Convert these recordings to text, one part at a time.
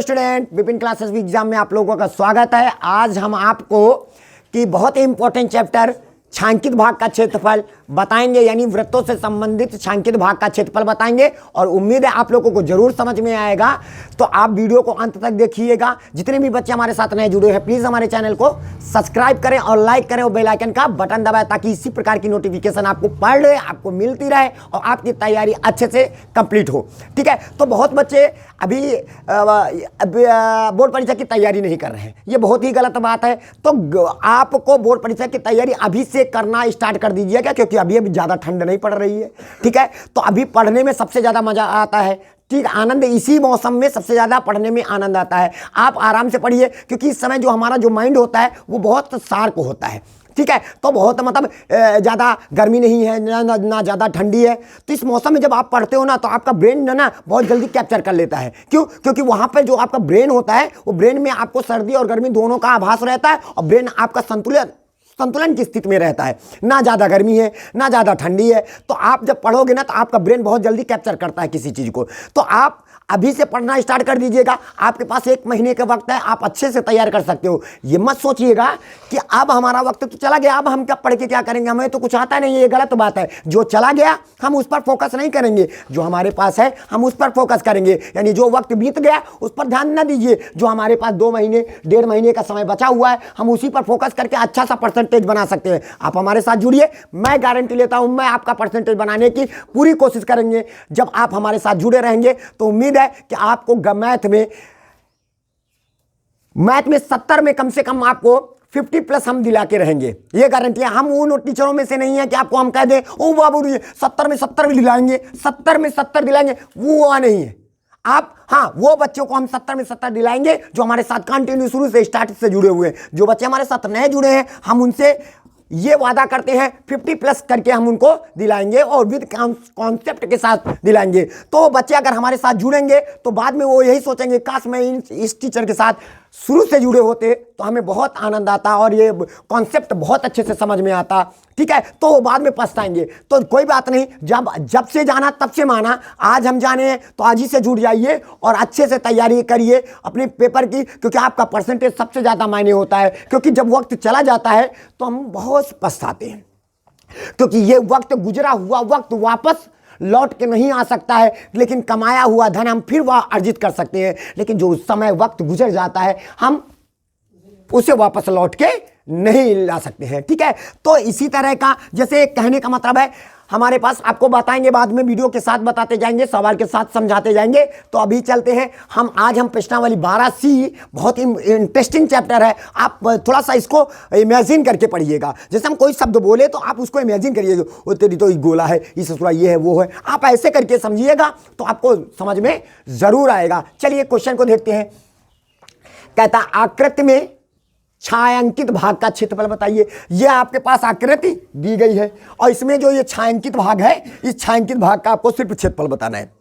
Student, Vipin classes exam में आप लोगों का स्वागत है। आज हम आपको कि बहुत ही इंपॉर्टेंट चैप्टर छायांकित भाग का क्षेत्रफल बताएंगे, यानी वृत्तों से संबंधित छायांकित भाग का क्षेत्रफल बताएंगे और उम्मीद है आप लोगों को जरूर समझ में आएगा। तो आप वीडियो को अंत तक देखिएगा। जितने भी बच्चे हमारे साथ नए जुड़े हैं प्लीज हमारे चैनल को सब्सक्राइब करें और लाइक करें और बेल आइकन का बटन दबाएं ताकि इसी प्रकार की नोटिफिकेशन आपको पढ़ रहे आपको मिलती रहे और आपकी तैयारी अच्छे से कंप्लीट हो। ठीक है, तो बहुत बच्चे अभी बोर्ड परीक्षा की तैयारी नहीं कर रहे हैं, ये बहुत ही गलत बात है। तो आपको बोर्ड परीक्षा की तैयारी अभी से करना स्टार्ट कर दीजिएगा, क्योंकि अभी ज़्यादा ठंड नहीं पड़ रही है। ठीक है, तो अभी पढ़ने में सबसे ज़्यादा मज़ा आता है। ठीक, आनंद इसी मौसम में सबसे ज़्यादा पढ़ने में आनंद आता है। आप आराम से पढ़िए, क्योंकि इस समय जो हमारा जो माइंड होता है वो बहुत शार्प होता है। ठीक है, तो बहुत मतलब ज़्यादा गर्मी नहीं है ना ज़्यादा ठंडी है। तो इस मौसम में जब आप पढ़ते हो ना तो आपका ब्रेन ना बहुत जल्दी कैप्चर कर लेता है। क्यों? क्योंकि वहाँ पे जो आपका ब्रेन होता है वो ब्रेन में आपको सर्दी और गर्मी दोनों का आभास रहता है और ब्रेन आपका संतुलन की स्थिति में रहता है। ना ज़्यादा गर्मी है ना ज़्यादा ठंडी है। तो आप जब पढ़ोगे ना तो आपका ब्रेन बहुत जल्दी कैप्चर करता है किसी चीज़ को। तो आप अभी से पढ़ना स्टार्ट कर दीजिएगा। आपके पास 1 महीने का वक्त है, आप अच्छे से तैयार कर सकते हो। ये मत सोचिएगा कि अब हमारा वक्त तो चला गया, अब हम क्या पढ़ के क्या करेंगे, हमें तो कुछ आता नहीं है। ये गलत बात है। जो चला गया हम उस पर फोकस नहीं करेंगे, जो हमारे पास है हम उस पर फोकस करेंगे। यानी जो वक्त बीत गया उस पर ध्यान न दीजिए। जो हमारे पास 2 महीने 1.5 महीने का समय बचा हुआ है हम उसी पर फोकस करके अच्छा सा परसेंटेज बना सकते हैं। आप हमारे साथ जुड़िए, मैं गारंटी लेता हूं मैं आपका परसेंटेज बनाने की पूरी कोशिश करेंगे। जब आप हमारे साथ जुड़े रहेंगे तो उम्मीद है कि आपको मैथ में 70 में कम से कम आपको 50+ हम दिला के रहेंगे। ये गारंटी है। हम उन टीचरों में से नहीं है कि आपको हम कह दें ओ बाबू 70 में 70 भी दिलाएंगे, 70 में 70 दिलाएंगे, वो नहीं है। आप हाँ, वो बच्चों को हम 70 में 70 दिलाएंगे जो हमारे साथ कंटिन्यू शुरू से स्टार्ट से जुड़े हुए हैं। जो बच्चे हमारे साथ नए जुड़े हैं हम उनसे ये वादा करते हैं 50+ करके हम उनको दिलाएंगे और विद कॉन्सेप्ट के साथ दिलाएंगे। तो बच्चे अगर हमारे साथ जुड़ेंगे तो बाद में वो यही सोचेंगे काश मैं इस टीचर के साथ शुरू से जुड़े होते तो हमें बहुत आनंद आता और ये कॉन्सेप्ट बहुत अच्छे से समझ में आता। ठीक है, तो वो बाद में पछताएंगे। तो कोई बात नहीं, जब से जाना तब से माना। आज हम जाने हैं तो आज ही से जुड़ जाइए और अच्छे से तैयारी करिए अपने पेपर की, क्योंकि आपका परसेंटेज सबसे ज़्यादा मायने होता है। क्योंकि जब वक्त चला जाता है तो हम बहुत पछताते हैं, क्योंकि ये वक्त गुजरा हुआ वक्त वापस लौट के नहीं आ सकता है, लेकिन कमाया हुआ धन हम फिर वह अर्जित कर सकते हैं। लेकिन जो समय वक्त गुजर जाता है हम उसे वापस लौट के नहीं ला सकते हैं। ठीक है, तो इसी तरह का जैसे कहने का मतलब है हमारे पास, आपको बताएंगे बाद में, वीडियो के साथ बताते जाएंगे, सवाल के साथ समझाते जाएंगे। तो अभी चलते हैं आज हम प्रश्नावली 12C, बहुत ही इंटरेस्टिंग चैप्टर है। आप थोड़ा सा इसको इमेजिन करके पढ़िएगा। जैसे हम कोई शब्द बोले तो आप उसको इमेजिन करिएगा, वो तेरी तो गोला है, इस ससुरा ये है वो है। आप ऐसे करके समझिएगा तो आपको समझ में जरूर आएगा। चलिए क्वेश्चन को देखते हैं। कहता आकृति में छायांकित भाग का क्षेत्रफल बताइए। ये आपके पास आकृति दी गई है और इसमें जो ये छायांकित भाग है, इस छायांकित भाग का आपको सिर्फ क्षेत्रफल बताना है।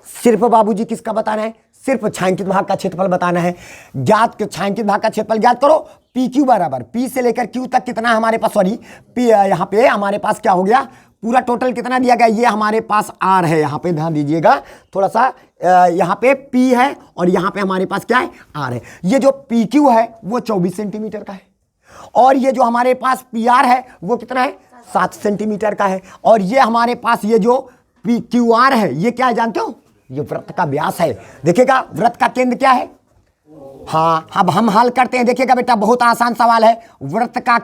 सिर्फ बाबूजी किसका बताना है? सिर्फ छायांकित भाग का क्षेत्रफल बताना है। ज्ञात छायांकित भाग का क्षेत्रफल ज्ञात करो। PQ बराबर P से लेकर Q तक कितना हमारे पास, सॉरी P यहाँ पे हमारे पास क्या हो गया, पूरा टोटल कितना दिया गया, ये हमारे पास R है। यहाँ पे ध्यान दीजिएगा थोड़ा सा, यहाँ पे P है और यहाँ पे हमारे पास क्या है, R है। ये जो PQ है वो 24 सेंटीमीटर का है और ये जो हमारे पास PR है वो कितना है, 7 सेंटीमीटर का है। और ये हमारे पास ये जो PQR है ये क्या है जानते हो, ये वृत्त का व्यास है। देखिएगा वृत्त का केंद्र क्या है। हाँ, अब हम हल करते हैं। देखिएगा बेटा बहुत आसान सवाल है। वृत्त का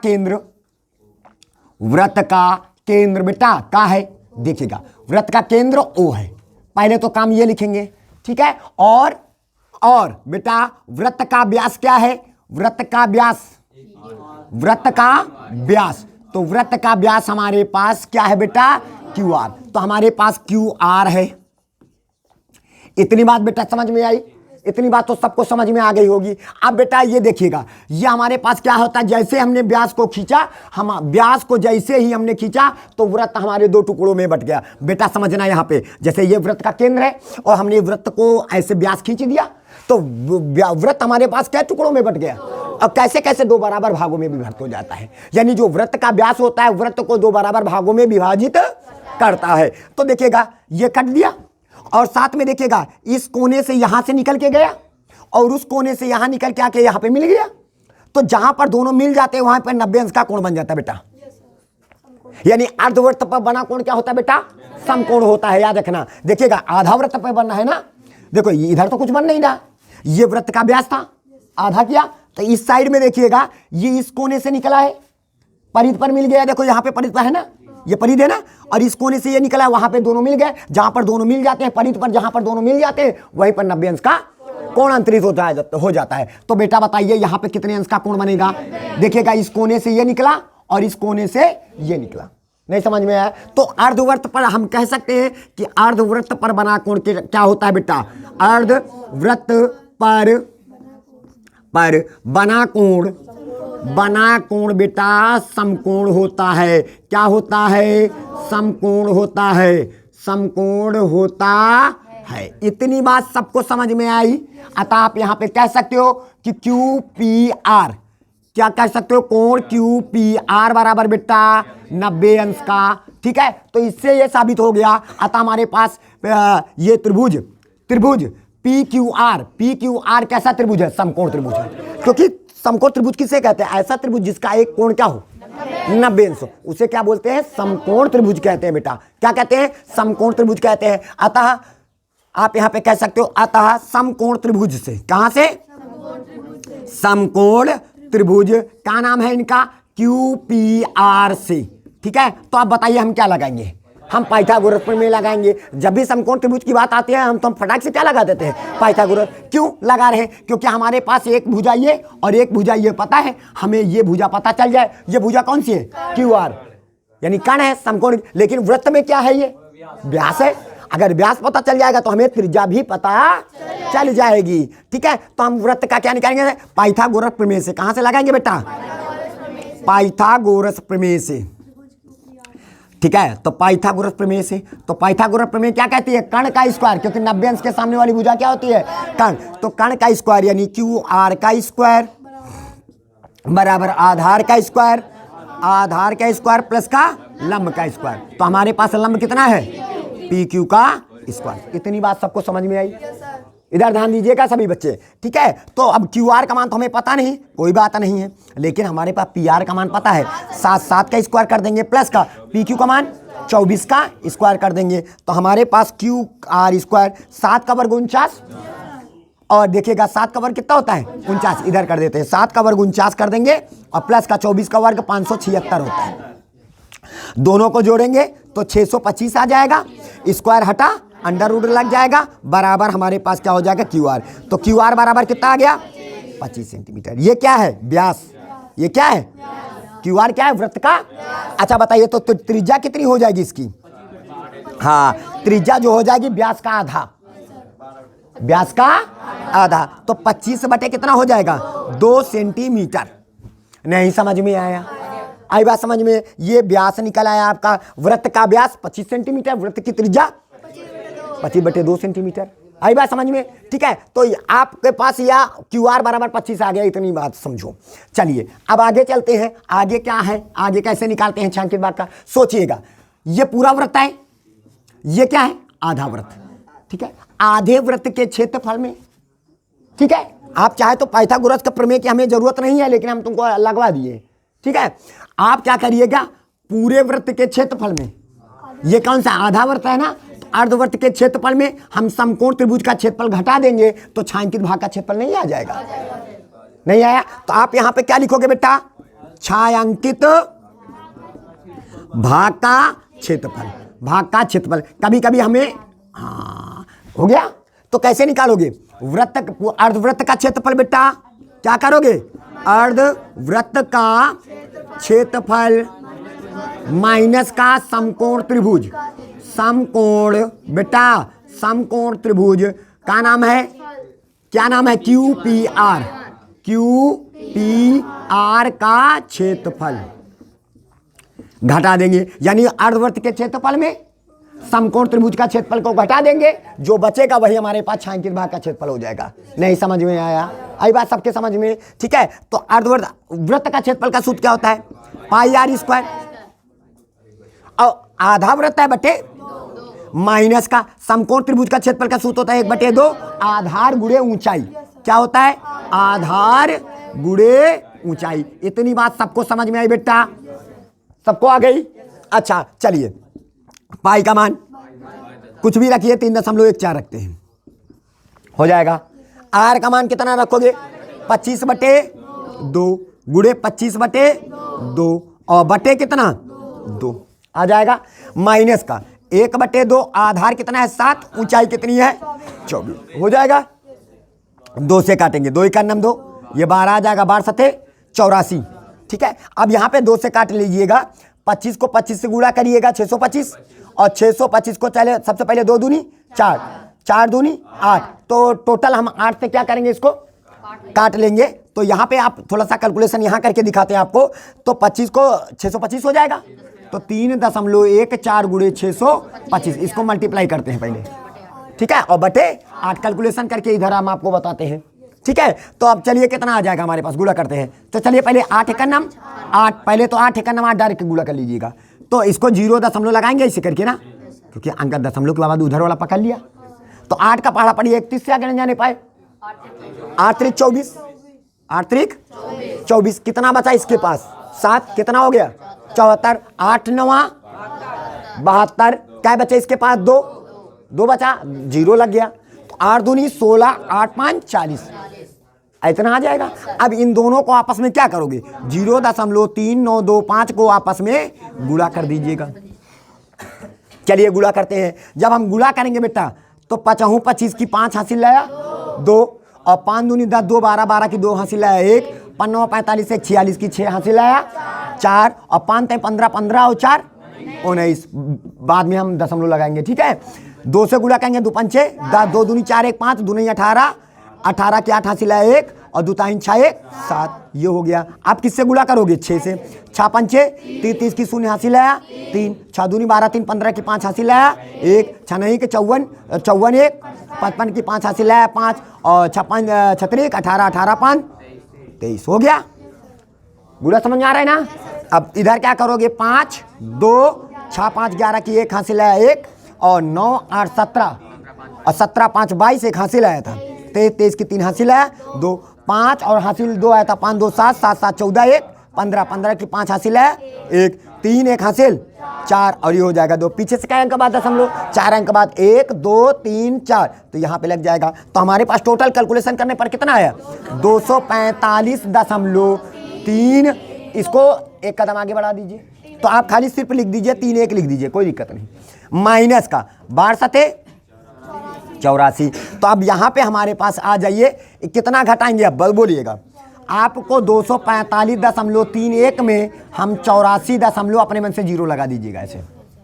केंद्र बेटा का है। देखिएगा वृत्त का केंद्र O है। पहले तो काम ये लिखेंगे, ठीक है। और बेटा वृत्त का व्यास क्या है, वृत्त का व्यास, तो वृत्त का व्यास हमारे पास क्या है बेटा, QR। तो हमारे पास QR है। इतनी बात बेटा समझ में आई? इतनी बात तो सबको समझ में आ गई होगी। अब बेटा ये देखिएगा, ये हमारे पास क्या होता है, जैसे हमने व्यास को खींचा, हम व्यास को जैसे ही हमने खींचा तो वृत्त हमारे 2 टुकड़ों में बट गया। बेटा समझना यहाँ पे, जैसे ये वृत्त का केंद्र है और हमने वृत्त को ऐसे व्यास खींच दिया तो वृत्त हमारे पास क्या टुकड़ों में बट गया। अब कैसे कैसे 2 बराबर भागों में विभक्त हो जाता है। यानी जो वृत्त का व्यास होता है वृत्त को 2 बराबर भागों में विभाजित करता है। तो देखिएगा ये कट दिया और साथ में देखिएगा इस कोने से यहां से निकल के गया और उस कोने से यहां निकल के आके यहां पे मिल गया, तो जहां पर दोनों मिल जाते हैं वहां पर 90 अंश का कोण बन जाता है बेटा। यानी अर्धवृत्त पर बना कोण क्या होता है बेटा? समकोण होता है, याद रखना। देखिएगा आधा वृत्त पर बनना है ना, देखो इधर तो कुछ बन नहीं रहा, ये वृत्त का व्यास था, आधा किया, तो इस साइड में देखिएगा ये इस कोने से निकला है, परिध पर मिल गया, देखो यहाँ पे परिध पर है ना, ये परिध है ना, और इस कोने से ये निकला है, वहां पे दोनों मिल गए, जहां पर दोनों मिल जाते हैं परिध पर, जहां पर दोनों मिल जाते हैं वहीं पर 90 अंश का कोण अंतरित हो जाता है। तो बेटा बताइए यहाँ पे कितने अंश का कोण बनेगा? देखिएगा इस कोने से ये निकला और इस कोने से ये निकला, नहीं समझ में आया? तो अर्धवृत्त पर हम कह सकते हैं कि अर्धवृत्त पर बना कोण क्या होता है बेटा? अर्धवृत्त पर बना कोण बेटा समकोण होता है। क्या होता है? समकोण होता है, समकोण होता है। इतनी बात सबको समझ में आई? अतः आप यहां पे कह सकते हो कि QPR, क्या कह सकते हो? कोण QPR बराबर बेटा 90 अंश का। ठीक है, तो इससे ये साबित हो गया। अतः हमारे पास ये त्रिभुज PQR कैसा त्रिभुज है? समकोण त्रिभुज है। क्योंकि समकोण त्रिभुज किसे कहते हैं? ऐसा त्रिभुज जिसका एक कोण क्या हो? 90 अंश, उसे क्या बोलते हैं? समकोण त्रिभुज कहते हैं बेटा। क्या कहते हैं? समकोण त्रिभुज कहते हैं। अतः आप यहां पे कह सकते हो अतः समकोण त्रिभुज से, कहां से? समकोण त्रिभुज का नाम है इनका QPR से। ठीक है, तो आप बताइए हम क्या लगाएंगे? हम पाइथागोरस प्रमेय लगाएंगे। जब भी समकोण त्रिभुज की बात आती है हम फटाक से क्या लगा देते हैं? पाइथागोरस। क्यों लगा रहे हैं? क्योंकि हमारे पास एक भुजा ये और एक भुजा ये पता है, हमें ये भुजा पता चल जाए, ये भुजा कौन सी है? QR, यानी कण है समकोण। लेकिन वृत्त में क्या है? ये व्यास है। अगर व्यास पता चल जाएगा तो हमें त्रिज्या भी पता चल जाएगी। ठीक है, तो हम वृत्त का क्या निकालेंगे? पाइथागोरस प्रमेय से। कहां से लगाएंगे बेटा? पाइथागोरस प्रमेय से। ठीक है, तो पाइथागोरस प्रमेय से। तो पाइथागोरस प्रमेय क्या कहती है? कण का स्क्वायर, क्योंकि 90 अंश के सामने वाली भुजा क्या होती है? कण। तो कण का स्क्वायर यानी QR का स्क्वायर बराबर आधार का स्क्वायर, आधार का स्क्वायर प्लस का लंब का स्क्वायर। तो हमारे पास लंब कितना है? PQ का स्क्वायर। इतनी बात सबको समझ में आई? इधर ध्यान दीजिएगा सभी बच्चे। ठीक है, तो अब QR का मान तो हमें पता नहीं, कोई बात नहीं है, लेकिन हमारे पास PR का मान पता है। 7 का स्क्वायर कर देंगे प्लस का PQ का मान 24 का स्क्वायर कर देंगे, तो हमारे पास QR स्क्वायर 7 का वर्ग 49, और देखिएगा 7 का वर्ग कितना होता है? 49। इधर कर देते हैं, 7 का वर्ग 49 कर देंगे और प्लस का 24 का वर्ग 576 होता है। दोनों को जोड़ेंगे तो 625 आ जाएगा, स्क्वायर हटा अंडर रूट लग जाएगा, बराबर हमारे पास क्या हो जाएगा? QR। तो QR बराबर कितना आ गया? 25 सेंटीमीटर। ये क्या है? व्यास। ये क्या है? QR क्या है? वृत्त का। अच्छा बताइए, तो त्रिज्या कितनी हो जाएगी इसकी? हाँ, त्रिज्या जो हो जाएगी व्यास का आधा, व्यास का आधा। तो 25 बटे कितना हो जाएगा? 2 सेंटीमीटर। नहीं समझ में आया? आई बात समझ में? ये व्यास निकल आया आपका, वृत्त का व्यास 25 सेंटीमीटर, वृत्त की त्रिज्या 25 बटे 2 सेंटीमीटर। आई बात समझ में? ठीक है, तो आपके पास या QR बराबर 25 आ गया, इतनी बात समझो। चलिए अब आगे चलते हैं। आगे क्या है? आगे कैसे निकालते हैं छायांकित भाग का? सोचिएगा, ये पूरा वृत्त है, ये क्या है? आधा वृत्त। ठीक है, आधे वृत्त के क्षेत्रफल में, ठीक है, आप चाहे तो पाइथागोरस का प्रमेय की हमें जरूरत नहीं है, लेकिन हम तुमको लगवा दिए। ठीक है, आप क्या करिएगा? पूरे वृत्त के क्षेत्रफल में, ये कौन सा आधा वृत्त है ना, तो अर्धवृत्त के क्षेत्रफल में हम समकोण त्रिभुज का क्षेत्रफल घटा देंगे तो छायांकित भाग का क्षेत्रफल नहीं आ जाएगा। नहीं आया? तो आप यहां पे क्या लिखोगे बेटा? छायांकित भाग का क्षेत्रफल। भाग का क्षेत्रफल कभी कभी हमें हो गया, तो कैसे निकालोगे? वृत्त, अर्धवृत्त का क्षेत्रफल बेटा क्या करोगे? अर्धवृत्त का क्षेत्रफल माइनस का समकोण त्रिभुज। समकोण बेटा, समकोण त्रिभुज का नाम है, क्या नाम है? QPR। QPR का क्षेत्रफल घटा देंगे, यानी अर्धवृत्त के क्षेत्रफल में समकोण त्रिभुज का क्षेत्रफल को घटा देंगे, जो बचेगा वही हमारे पास छायांकित भाग का क्षेत्रफल हो जाएगा। नहीं समझ में आया? आई बात सबके समझ में? ठीक है, तो अर्धवृत्त वृत्त का क्षेत्रफल का सूत्र क्या होता है? पाई R स्क्वायर, और आधा वृत्त है बटे माइनस का समकोण त्रिभुज का क्षेत्रफल का सूत्र होता है 1/2 आधार गुणे ऊंचाई। क्या होता है? आधार गुणे ऊंचाई। इतनी बात सबको समझ में आई बेटा? सबको आ गई? अच्छा चलिए, पाई का मान कुछ भी रखिए, 3.14 रखते हैं, हो जाएगा। आर का मान कितना रखोगे? 25/2 गुणे 25/2 और बटे कितना? 2 आ जाएगा। माइनस का 1/2 आधार कितना है? 7, ऊंचाई कितनी है? 24 हो जाएगा। 2 से काटेंगे, 2 1 9 2, ये 12 आ जाएगा, 12 7 84। ठीक है, अब यहाँ पे 2 से काट लीजिएगा, 25 को 25 से गुणा करिएगा 625, और 625 को चले सबसे पहले 2 दूनी 4, 4 दूनी 8, तो टोटल हम 8 से क्या करेंगे? इसको काट लेंगे। तो यहाँ पे आप थोड़ा सा कैलकुलेशन यहाँ करके दिखाते हैं आपको, तो 25 को 625 हो जाएगा, तो 3.14 गुणे 625, इसको मल्टीप्लाई करते हैं पहले, ठीक है, और बटे 8 कैलकुलेशन करके इधर हम आपको बताते हैं। ठीक है, तो अब चलिए कितना आ जाएगा हमारे पास, गुणा करते हैं। तो चलिए पहले 8 1 9 8, पहले तो 8 1 9 8 डायरेक्ट गुणा कर लीजिएगा, तो इसको 0 दशमलव लगाएंगे इसे करके ना, क्योंकि अंक दशमलव के बाद उधर वाला पकड़ लिया। तो 8 का पढ़ा पड़ी 31 से आगे नहीं जाने पाए, 8 3 24, 8 3 24, कितना बचा इसके पास? 7, कितना हो गया? 74, 8 9 72, क्या बचा इसके पास? 2 बचा, 0 लग गया, 8 दूनी 16, 8 5 40, इतना आ जाएगा। अब इन दोनों को आपस में क्या करोगे? 0.3925 को आपस में गुणा कर दीजिएगा। चलिए गुणा करते हैं। जब हम गुणा करेंगे बेटा, तो 5 25 की 5 हासिल लाया 2, और 5 दूनी 10, 2 12, 12 की 2 हासिल लाया 1, 5 45 से 46 की 6 हासिल लाया 4, और 5 15, 15 और 4 19, बाद में हम दशमलव लगाएंगे। ठीक है, 2 से गुणा करेंगे, 2 5 10, 2 दूनी 4 1 5, 2 नहीं 18, 18 की 8 हासिल लाया 1, और 2 3 6 1 7, ये हो गया। आप किससे गुणा करोगे? 6 से। 6 5 30 की 0 हासिल लाया 3, 6 दूनी 12 3 15 की 5 हासिल लाया 1, 6 नहीं के 54 54 1, 55 की 5 हासिल लाया 5, और 56 36 18 18 5 23 हो गया। गुणा समझ में आ रहा है ना? अब इधर क्या करोगे? 5 2 6 5 11 की 1 हासिल लाया 1, और 9 8 17, और 17 5 22 एक हासिल आया था, 23 की 3 हासिल आया 2, 5 और हासिल 2 आया था, 5 2 7 7 7 14 1 15, 15 की 5 हासिल आया 1, 3 1 हासिल 4, और ये हो जाएगा 2। पीछे से क्या अंक बाद? दशमलव। 4 अंक बाद 1 2 3 4, तो यहाँ पे लग जाएगा। तो हमारे पास टोटल कैलकुलेशन करने पर कितना आया? 245.3। इसको एक कदम आगे बढ़ा दीजिए, तो आप खाली सिर्फ लिख दीजिए 3 1 लिख दीजिए, कोई दिक्कत नहीं। माइनस का 12 7 84। तो अब यहाँ पे हमारे पास आ जाइए, कितना घटाएंगे? अब बोलिएगा। आपको 245.31 में हम 84 दशमलव अपने मन से 0 लगा दीजिएगा, ऐसे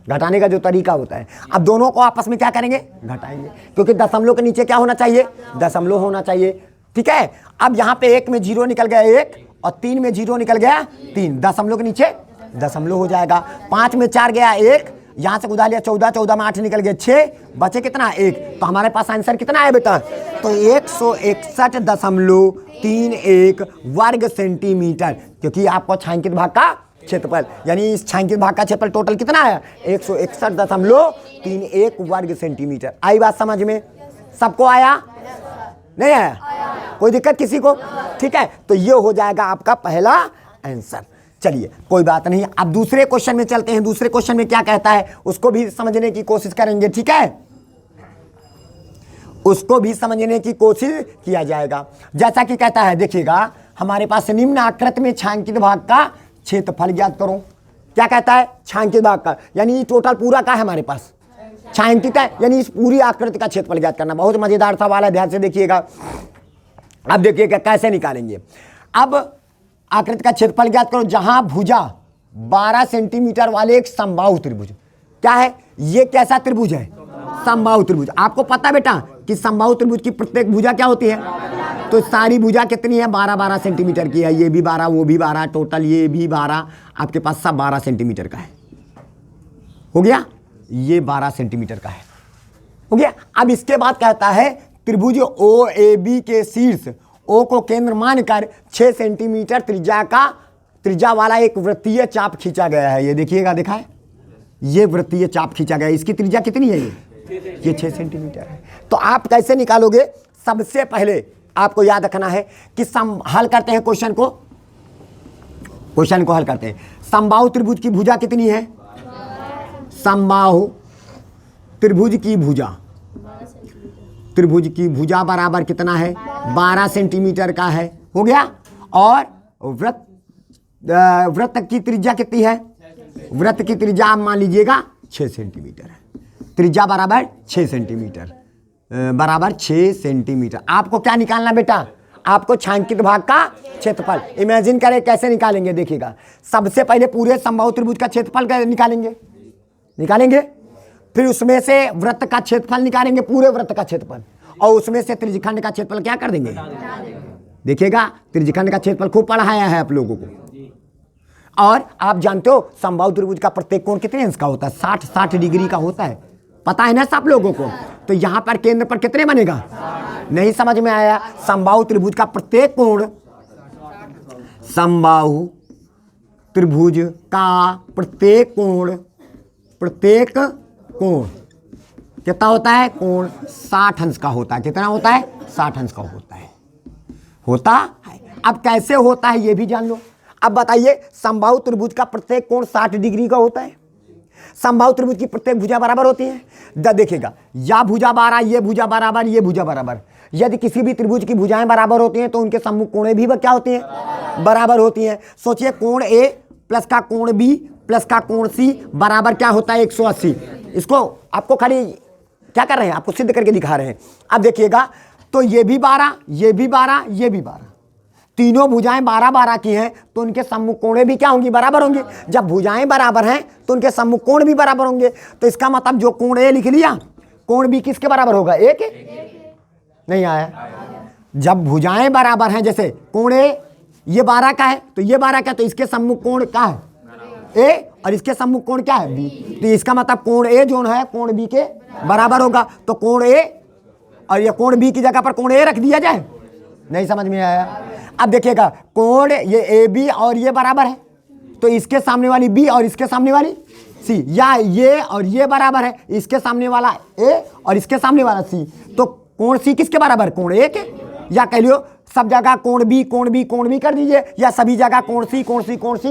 घटाने का जो तरीका होता है। अब दोनों को आपस में क्या करेंगे? घटाएंगे, क्योंकि दशमलव के नीचे क्या होना चाहिए? दशमलव होना चाहिए। ठीक है, अब यहाँ पे 1 में 0 निकल गया 1, और 3 में 0 निकल गया 3, दशमलव के नीचे दशमलव हो जाएगा। 5 में 4 गया 1, यहाँ से उड़ा लिया 14, 14 में 8 निकल गया 6, बचे कितना? 1। तो हमारे पास आंसर कितना है बेटा? तो 161.31 वर्ग सेंटीमीटर, क्योंकि आपको छायांकित भाग का क्षेत्रफल, यानी इस छायांकित भाग का क्षेत्रफल टोटल कितना आया? 161.31 वर्ग सेंटीमीटर। आई बात समझ में? सबको आया? नहीं आया? कोई दिक्कत किसी को? ठीक है, तो ये हो जाएगा आपका पहला आंसर। चलिए कोई बात नहीं, अब दूसरे क्वेश्चन में चलते हैं। दूसरे क्वेश्चन में क्या कहता है उसको भी समझने की कोशिश करेंगे। ठीक है, उसको भी समझने की कोशिश किया जाएगा। जैसा कि कहता है, देखिएगा, हमारे पास निम्न आकृति में छायांकित भाग का क्षेत्रफल ज्ञात करो। क्या कहता है? छायांकित भाग का, यानी टोटल पूरा का है हमारे पास छायांकित है, यानी इस पूरी आकृति का क्षेत्रफल ज्ञात करना। बहुत मजेदार सवाल है, ध्यान से देखिएगा। अब देखिएगा कैसे निकालेंगे। अब आकृति का क्षेत्रफल ज्ञात करो जहां भुजा 12 सेंटीमीटर वाले एक समबाहु त्रिभुज। क्या है ये? कैसा त्रिभुज है? समबाहु त्रिभुज। आपको पता बेटा कि समबाहु त्रिभुज की प्रत्येक भुजा क्या होती है? तो सारी भुजा कितनी है? 12-12 सेंटीमीटर की है। ये भी 12, वो भी 12, टोटल ये भी 12, आपके पास सब 12 सेंटीमीटर का है। हो गया? ये 12 सेंटीमीटर का है। हो गया? अब इसके बाद कहता है त्रिभुज OAB के शीर्ष O को केंद्र मानकर 6 सेंटीमीटर त्रिज्या वाला एक वृत्तीय चाप खींचा गया है। ये देखिएगा, देखा है? ये वृत्तीय चाप खींचा गया है। इसकी त्रिज्या कितनी है? ये ये 6 सेंटीमीटर है। तो आप कैसे निकालोगे? सबसे पहले आपको याद रखना है कि हल करते हैं क्वेश्चन को हल करते हैं। समबाहु त्रिभुज की भुजा कितनी है? समबाहु त्रिभुज की भुजा बराबर कितना है? 12 सेंटीमीटर का है। हो गया। और वृत्त की त्रिज्या कितनी है? वृत्त की त्रिज्या आप मान लीजिएगा 6 सेंटीमीटर है। त्रिज्या बराबर 6 सेंटीमीटर बराबर 6 सेंटीमीटर। आपको क्या निकालना बेटा? आपको छायांकित भाग का क्षेत्रफल। इमेजिन करें कैसे निकालेंगे, देखिएगा। सबसे पहले पूरे समबाहु त्रिभुज का क्षेत्रफल निकालेंगे, फिर उसमें से वृत्त का क्षेत्रफल निकालेंगे, पूरे वृत्त का क्षेत्रफल, और उसमें से त्रिज्यखंड का क्षेत्रफल क्या कर देंगे? देखिएगा, त्रिज्यखंड का क्षेत्रफल खूब पढ़ाया है आप लोगों को। और आप जानते हो समबाहु त्रिभुज का प्रत्येक कोण कितने अंश का होता है? 60 डिग्री का होता है। पता है ना सब लोगों को? तो यहां पर केंद्र पर कितने बनेगा? नहीं समझ में आया? समबाहु त्रिभुज का प्रत्येक कोण, समबाहु त्रिभुज का प्रत्येक कोण कितना होता है? कोण 60 अंश का होता है। कितना होता है? 60 अंश का होता है। अब कैसे होता है ये भी जान लो। अब बताइए, समबाहु त्रिभुज का प्रत्येक कोण 60 डिग्री का होता है। समबाहु त्रिभुज की प्रत्येक भुजा बराबर होती है। देखिएगा, या भुजा 12, ये भुजा बराबर, ये भुजा बराबर। यदि किसी भी त्रिभुज की भुजाएं बराबर होती हैं तो उनके सम्मुख कोणें भी क्या होती हैं? बराबर होती हैं। सोचिए, कोण ए प्लस का कोण बी प्लस का कोण सी बराबर क्या होता है? 180। इसको आपको खाली क्या कर रहे हैं? आपको सिद्ध करके दिखा रहे हैं। अब देखिएगा, तो ये भी 12, ये भी 12, ये भी 12, तीनों भुजाएं 12-12 की हैं, तो उनके सम्मुख कोणें भी क्या होंगी? बराबर होंगी। जब भुजाएं बराबर हैं तो उनके सम्मुख कोण भी बराबर होंगे। तो इसका मतलब जो कोण ए लिख लिया, कोण बी किसके बराबर होगा? ए के। नहीं आया? जब भुजाएं बराबर हैं, जैसे कोण ए ये 12 का है तो ये 12 का, तो इसके सम्मुख कोण क्या है? ए, और इसके सम्मुख कोण क्या है? बी। तो इसका मतलब कोण ए जो है कोण बी के बराबर होगा। तो कोण ए और ये कोण बी की जगह पर कोण ए रख दिया जाए। नहीं समझ में आया? अब देखिएगा, कोण ये ए बी और ये बराबर है, तो इसके सामने वाली बी और इसके सामने वाली सी, या ये और ये बराबर है, इसके सामने वाला ए और इसके सामने वाला सी, तो कोण सी किसके बराबर? कोण ए के। या कह लियो, सब जगह कोण बी कर दीजिए, या सभी जगह कोण सी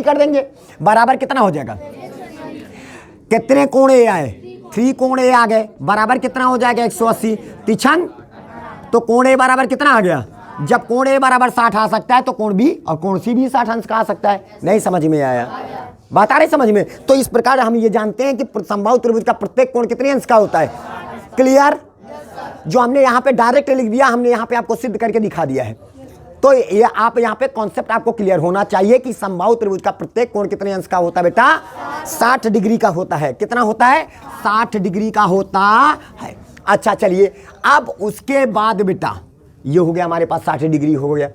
कर देंगे। बराबर कितना हो जाएगा? कितने कोण ए आए? 3 कोण ए आ गए। बराबर कितना हो जाएगा? 180 तिछन। तो कोण ए बराबर कितना आ गया? जब कोण ए बराबर 60 आ सकता है तो कोण बी और कोण सी भी 60 अंश का आ सकता है। नहीं समझ में आया? बात आ रही समझ में? तो इस प्रकार हम ये जानते हैं कि समबाहु त्रिभुज का प्रत्येक कोण कितने अंश का होता है। क्लियर? जो हमने यहाँ पे डायरेक्ट लिख दिया, हमने यहाँ पे आपको सिद्ध करके दिखा दिया है। तो ये आप यहाँ पे कॉन्सेप्ट आपको क्लियर होना चाहिए कि समबाहु त्रिभुज का प्रत्येक कोण कितने अंश का होता है बेटा? 60 डिग्री का होता है। कितना होता है? 60 डिग्री का होता है। अच्छा चलिए, अब उसके बाद बेटा ये हो गया हमारे पास 60 डिग्री हो गया।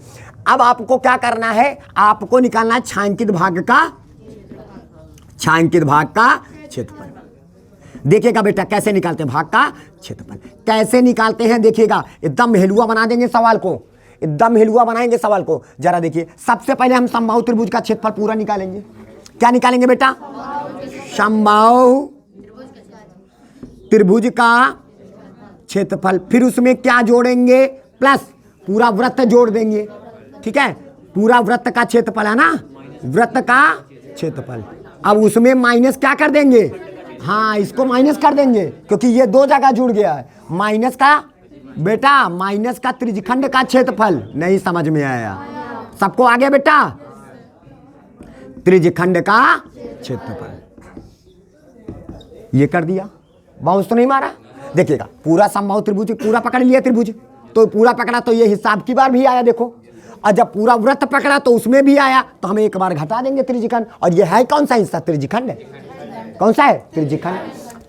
अब आपको क्या करना है? आपको निकालना है छायांकित भाग का क्षेत्रफल। देखिएगा बेटा कैसे निकालते हैं भाग का क्षेत्रफल। कैसे निकालते हैं देखिएगा, एकदम हिलुआ बना देंगे सवाल को, एकदम हिलुआ बनाएंगे सवाल को। जरा देखिए, सबसे पहले हम समबाहु त्रिभुज का क्षेत्रफल पूरा निकालेंगे। क्या निकालेंगे बेटा? समबाहु त्रिभुज का क्षेत्रफल। फिर उसमें क्या जोड़ेंगे? प्लस पूरा वृत्त जोड़ देंगे। ठीक है, पूरा वृत्त का क्षेत्रफल है ना, वृत्त का क्षेत्रफल। अब उसमें माइनस क्या कर देंगे? हाँ, इसको माइनस कर देंगे क्योंकि ये 2 जगह जुड़ गया है। माइनस का बेटा, माइनस का त्रिज्यखंड का क्षेत्रफल। नहीं समझ में आया? सबको आ गया बेटा? त्रिज्यखंड का क्षेत्रफल ये कर दिया। बाउंस तो नहीं मारा? देखिएगा, पूरा समबाहु त्रिभुज पूरा पकड़ लिया, त्रिभुज तो पूरा पकड़ा तो ये हिसाब की बार भी आया देखो। और जब पूरा वृत्त पकड़ा तो उसमें भी आया, तो हम एक बार घटा देंगे त्रिज्यखंड। और ये है कौन सा हिस्सा? त्रिज्यखंड है। कौन सा है? त्रिज्यखंड।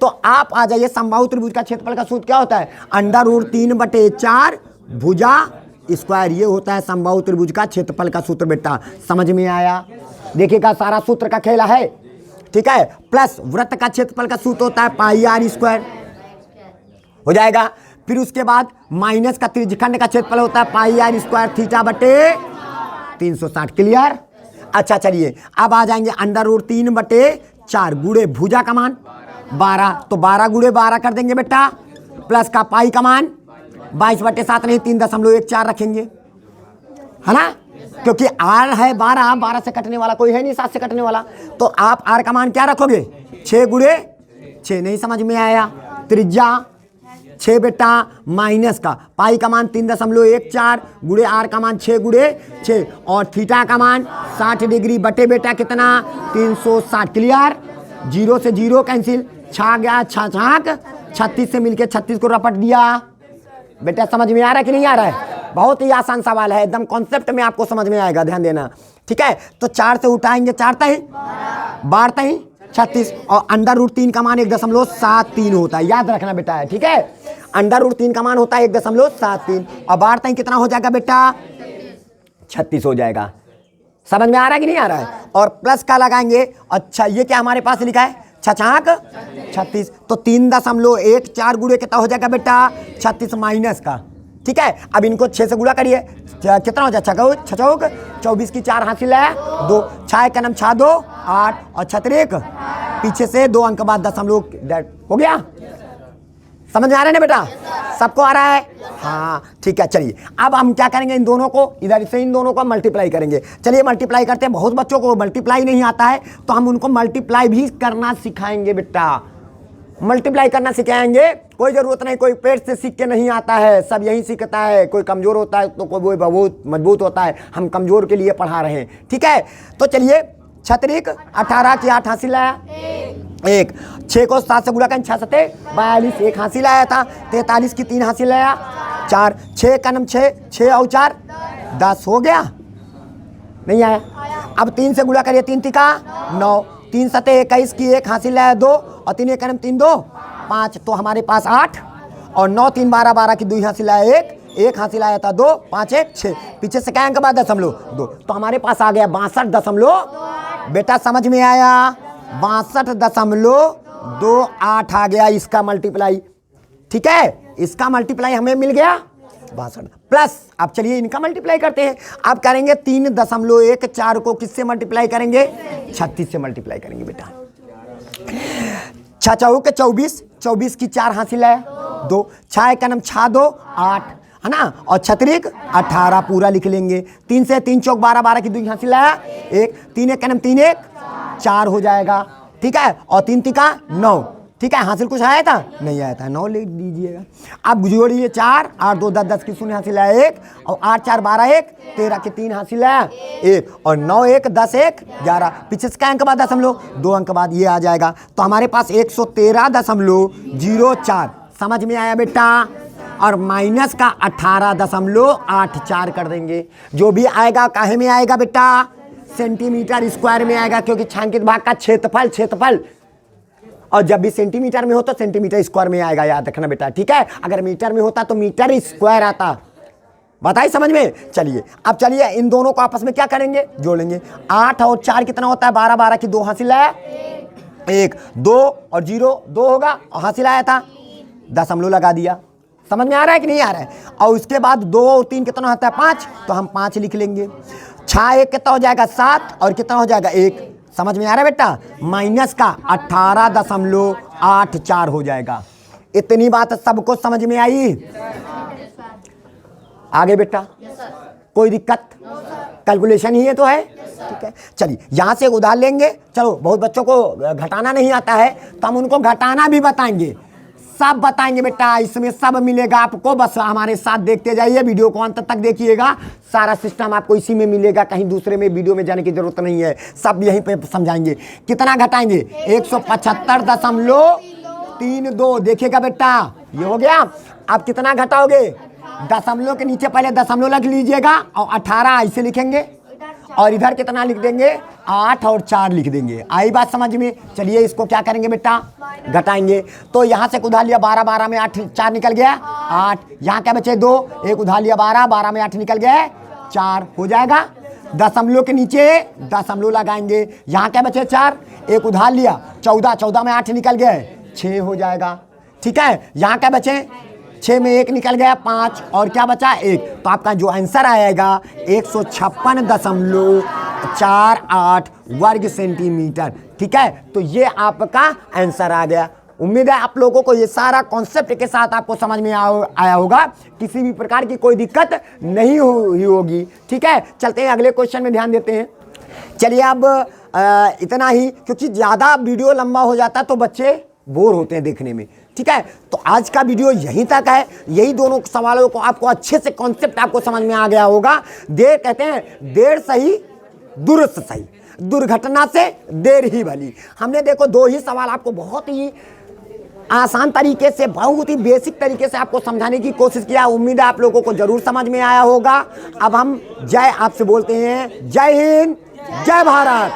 तो आप आ जाइए, समबाहु त्रिभुज का क्षेत्रफल का सूत्र क्या होता है? √3/4 भुजा स्क्वायर। ये होता है समबाहु त्रिभुज का क्षेत्रफल का सूत्र बेटा। समझ में आया? देखिएगा, सारा सूत्र का खेला है। ठीक है, प्लस वृत्त का क्षेत्रफल का सूत्र होता है πr² हो जाएगा। फिर उसके बाद माइनस का त्रिज्यखंड का क्षेत्रफल होता है πr² θ/360। क्लियर? अच्छा चलिए, अब आ जाएंगे √3/4 गुणे भुजा का मान 12, तो 12 गुणे 12 कर देंगे बेटा, प्लस का पाई का मान 22/7 नहीं 3.14 रखेंगे, है ना, क्योंकि आर है 12, 12 से कटने वाला कोई है नहीं, 7 से कटने वाला, तो आप आर का मान क्या रखोगे, 6 गुणे 6। नहीं समझ में आया, त्रिज्या 6 बेटा, माइनस का पाई का मान 3.14 गुणे आर का मान 6 गुणे 6, और थीटा का मान 60 डिग्री बटे बेटा कितना 360। क्लियर, 0 से 0 कैंसिल, छा गया छाक, 36 से मिलके 36 को रपट दिया। बेटा समझ में आ रहा है कि नहीं आ रहा है? बहुत ही आसान सवाल है, एकदम कॉन्सेप्ट में आपको समझ में आएगा, ध्यान देना, ठीक है। तो 4 से उठाएंगे 4 तही 36, और √3 का मान 1.73 होता है, याद रखना बेटा है, ठीक है। √3 का मान होता है 1.73, और 12 तही कितना हो जाएगा बेटा 36 हो जाएगा। समझ में आ रहा है कि नहीं आ रहा है? और प्लस का लगाएंगे, अच्छा ये क्या हमारे पास लिखा है, छछाक 36, तो 3.14 गुणे कितना हो जाएगा बेटा 36 माइनस का, ठीक है। अब इनको 6 से गुणा करिए, कितना हो जाएगा 6 24 की 4 हासिल है 2, 6 का नाम 6 2 8, और 6 पीछे से 2 अंक बाद 0 हो गया। समझ में आ रहा है ना बेटा, सबको आ रहा है? हाँ ठीक है, चलिए अब हम क्या करेंगे, इन दोनों को इधर से इन दोनों को मल्टीप्लाई करेंगे। चलिए मल्टीप्लाई करते हैं, बहुत बच्चों को मल्टीप्लाई नहीं आता है, तो हम उनको मल्टीप्लाई भी करना सिखाएंगे बेटा, मल्टीप्लाई करना सिखाएंगे। कोई जरूरत नहीं, कोई पेट से सीख के नहीं आता है, सब यही सीखता है। कोई कमजोर होता है तो कोई बहुत मजबूत होता है, हम कमजोर के लिए पढ़ा रहे हैं, ठीक है। तो चलिए 6 18 की 8 हासिल आया 1, 6 को 7 से गुणा करें 6 7 42, 1 हासिल आया था, 43 की 3 हासिल आया 4, 6 का नाम 6 और 4 10 हो गया, नहीं आया। अब 3 से गुणा करिए, 3 तिका 9, 3 7 21 की 1 हासिल आया 2, और 3 1 3 2 5, तो हमारे पास 8, और 9 3 12 12 की 2 हासिल आया 1 हासिल आया था 2 5 1 6, पीछे से क्या अंक बाद 0.2, तो हमारे पास आ गया 62 बेटा, समझ में आया 62.28 आ गया इसका मल्टीप्लाई, ठीक है। इसका मल्टीप्लाई हमें मिल गया 62 प्लस। अब चलिए इनका मल्टीप्लाई करते हैं। आप करेंगे 3.14 को किससे मल्टीप्लाई करेंगे, 36 से मल्टीप्लाई करेंगे बेटा। 6 चौके 24, 24 की 4 हासिल है 2, 6 का नाम 6 2 8, है ना, और 6 18 पूरा लिख लेंगे। 3 से 3 चौक 12 12 की 2 हासिल है 1, 3 1 का नाम 3 1 4 हो जाएगा, ठीक है, और 3 3 9, ठीक है। हासिल कुछ आया था, नहीं आया था, 9 लिख दीजिएगा। अब जोड़िए 4 8 2 10 10 की 0 हासिल है 1, और 8 4 12 1 13 की 3 हासिल है 1, और 9 1 10 1 11, पीछे से क्या अंक बाद 2 अंक बाद ये आ जाएगा, तो हमारे पास 113.04। समझ में आया बेटा? और माइनस का 18.84 कर देंगे। जो भी आएगा काहे में आएगा बेटा, सेंटीमीटर स्क्वायर में आएगा, क्योंकि छायांकित भाग का क्षेत्रफल, और जब भी सेंटीमीटर में हो तो सेंटीमीटर स्क्वायर में आएगा, याद रखना बेटा, ठीक है। अगर मीटर में होता तो मीटर स्क्वायर आता। बताइए समझ में? चलिए अब चलिए इन दोनों को आपस में क्या करेंगे, जोड़ेंगे। 8 और 4 कितना होता है, 12 12 की 2 हासिल है 1, 2 और 0 2 होगा, और हासिल आया था 0 लगा दिया। समझ में आ रहा है कि नहीं आ रहा है? और उसके बाद 2 और 3 कितना होता है 5, तो हम 5 लिख लेंगे। 6 1 कितना हो जाएगा 7, और कितना हो जाएगा 1। समझ में आ रहा है बेटा? माइनस का 18.84 हो जाएगा। इतनी बात सबको समझ में आई? आगे बेटा कोई दिक्कत? कैलकुलेशन ही है तो है, ठीक है। चलिए यहाँ से उधार लेंगे। चलो बहुत बच्चों को घटाना नहीं आता है, तो हम उनको घटाना भी बताएंगे, सब बताएंगे बेटा, इसमें सब मिलेगा आपको। बस हमारे साथ देखते जाइए, वीडियो को अंत तक देखिएगा, सारा सिस्टम आपको इसी में मिलेगा, कहीं दूसरे में वीडियो में जाने की जरूरत नहीं है, सब यहीं पे समझाएंगे। कितना घटाएंगे, 175.32। देखिएगा बेटा ये हो गया। आप कितना घटाओगे, दशमलव के नीचे पहले दशमलव लिख लीजिएगा, और 18 ऐसे लिखेंगे, और इधर कितना लिख देंगे 8 और 4 लिख देंगे। आई बात समझ में? चलिए इसको क्या करेंगे बेटा, घटाएंगे। तो यहाँ से उधार लिया 12 12 में 8 4 निकल गया 8, यहाँ क्या बचे 2, एक उधार लिया 12 12 में 8 निकल गया 4 हो जाएगा। दशमलव के नीचे दशमलव लगाएंगे, यहाँ क्या बचे 4, एक उधार लिया 14 14 में 8 निकल गए 6 हो जाएगा, ठीक है। यहाँ क्या बचे 6 में 1 निकल गया 5, और क्या बचा 1, तो आपका जो आंसर आएगा 156.48 वर्ग सेंटीमीटर, ठीक है। तो ये आपका आंसर आ गया। उम्मीद है आप लोगों को ये सारा कॉन्सेप्ट के साथ आपको समझ में आया होगा, किसी भी प्रकार की कोई दिक्कत नहीं हुई होगी। ठीक है, चलते हैं अगले क्वेश्चन में ध्यान देते हैं। चलिए अब इतना ही, क्योंकि ज़्यादा वीडियो लंबा हो जाता है तो बच्चे बोर होते हैं देखने में। ठीक है, तो आज का वीडियो यहीं तक है। यही दोनों सवालों को आपको अच्छे से कॉन्सेप्ट आपको समझ में आ गया होगा। देर कहते हैं देर सही दुरुस्त सही, दुर्घटना से देर ही भली। हमने देखो 2 ही सवाल आपको बहुत ही आसान तरीके से, बहुत ही बेसिक तरीके से आपको समझाने की कोशिश किया। उम्मीद है आप लोगों को जरूर समझ में आया होगा। अब हम जय आपसे बोलते हैं, जय हिंद, जय भारत।